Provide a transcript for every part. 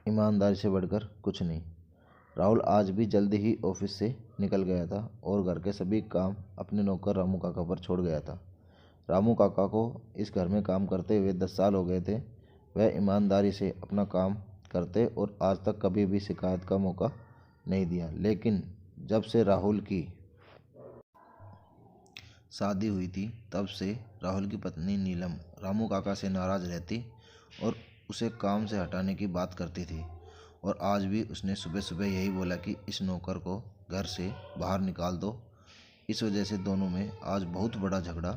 ईमानदारी से बढ़कर कुछ नहीं। राहुल आज भी जल्दी ही ऑफिस से निकल गया था और घर के सभी काम अपने नौकर रामू काका पर छोड़ गया था। रामू काका को इस घर में काम करते हुए 10 साल हो गए थे। वह ईमानदारी से अपना काम करते और आज तक कभी भी शिकायत का मौका नहीं दिया। लेकिन जब से राहुल की शादी हुई थी तब से राहुल की पत्नी नीलम रामू काका से नाराज़ रहती और उसे काम से हटाने की बात करती थी। और आज भी उसने सुबह सुबह यही बोला कि इस नौकर को घर से बाहर निकाल दो। इस वजह से दोनों में आज बहुत बड़ा झगड़ा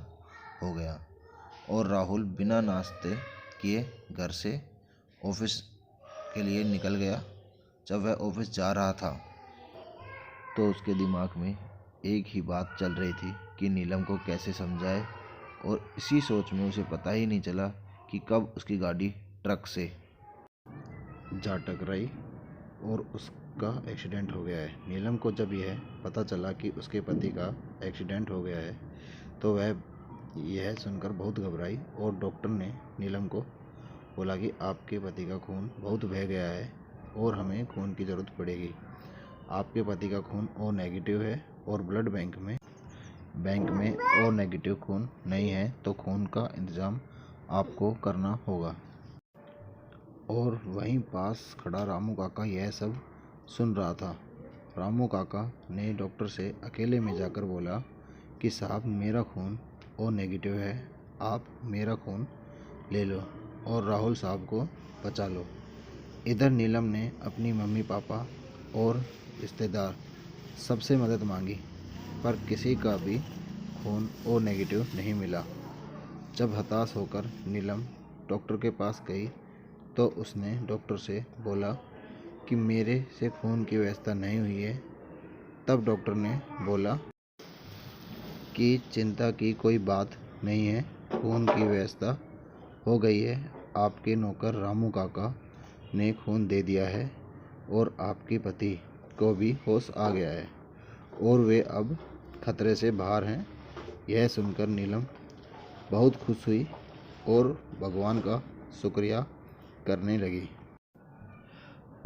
हो गया और राहुल बिना नाश्ते किए घर से ऑफिस के लिए निकल गया। जब वह ऑफिस जा रहा था तो उसके दिमाग में एक ही बात चल रही थी कि नीलम को कैसे समझाए। और इसी सोच में उसे पता ही नहीं चला कि कब उसकी गाड़ी ट्रक से जा टकराई और उसका एक्सीडेंट हो गया है। नीलम को जब यह पता चला कि उसके पति का एक्सीडेंट हो गया है तो वह यह सुनकर बहुत घबराई और डॉक्टर ने नीलम को बोला कि आपके पति का खून बहुत बह गया है और हमें खून की ज़रूरत पड़ेगी। आपके पति का खून ओ नेगेटिव है और ब्लड बैंक में ओ नेगेटिव खून नहीं है, तो खून का इंतज़ाम आपको करना होगा। और वहीं पास खड़ा रामू काका यह सब सुन रहा था। रामू काका ने डॉक्टर से अकेले में जाकर बोला कि साहब, मेरा खून ओ नेगेटिव है, आप मेरा खून ले लो और राहुल साहब को बचा लो। इधर नीलम ने अपनी मम्मी पापा और रिश्तेदार सबसे मदद मांगी पर किसी का भी खून ओ नेगेटिव नहीं मिला। जब हताश होकर नीलम डॉक्टर के पास गई तो उसने डॉक्टर से बोला कि मेरे से खून की व्यवस्था नहीं हुई है। तब डॉक्टर ने बोला कि चिंता की कोई बात नहीं है, खून की व्यवस्था हो गई है। आपके नौकर रामू काका ने खून दे दिया है और आपके पति को भी होश आ गया है और वे अब खतरे से बाहर हैं। यह सुनकर नीलम बहुत खुश हुई और भगवान का शुक्रिया करने लगी।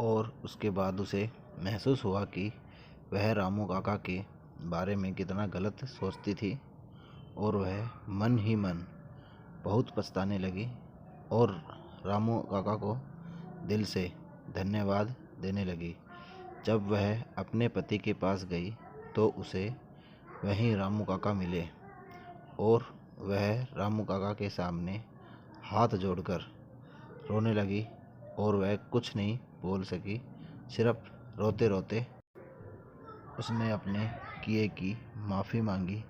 और उसके बाद उसे महसूस हुआ कि वह रामू काका के बारे में कितना गलत सोचती थी और वह मन ही मन बहुत पछताने लगी और रामू काका को दिल से धन्यवाद देने लगी। जब वह अपने पति के पास गई तो उसे वहीं रामू काका मिले और वह रामू काका के सामने हाथ जोड़कर रोने लगी और वह कुछ नहीं बोल सकी। सिर्फ रोते रोते उसने अपने किए की माफ़ी मांगी।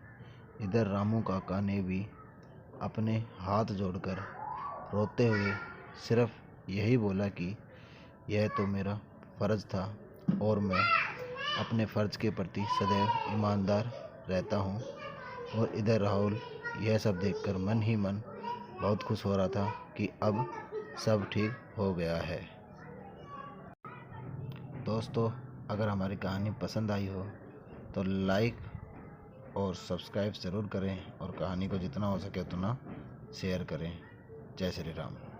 इधर रामू काका ने भी अपने हाथ जोड़कर रोते हुए सिर्फ यही बोला कि यह तो मेरा फ़र्ज़ था और मैं अपने फ़र्ज़ के प्रति सदैव ईमानदार रहता हूँ। और इधर राहुल यह सब देखकर मन ही मन बहुत खुश हो रहा था कि अब सब ठीक हो गया है। दोस्तों, अगर हमारी कहानी पसंद आई हो तो लाइक और सब्सक्राइब ज़रूर करें और कहानी को जितना हो सके उतना शेयर करें। जय श्री राम।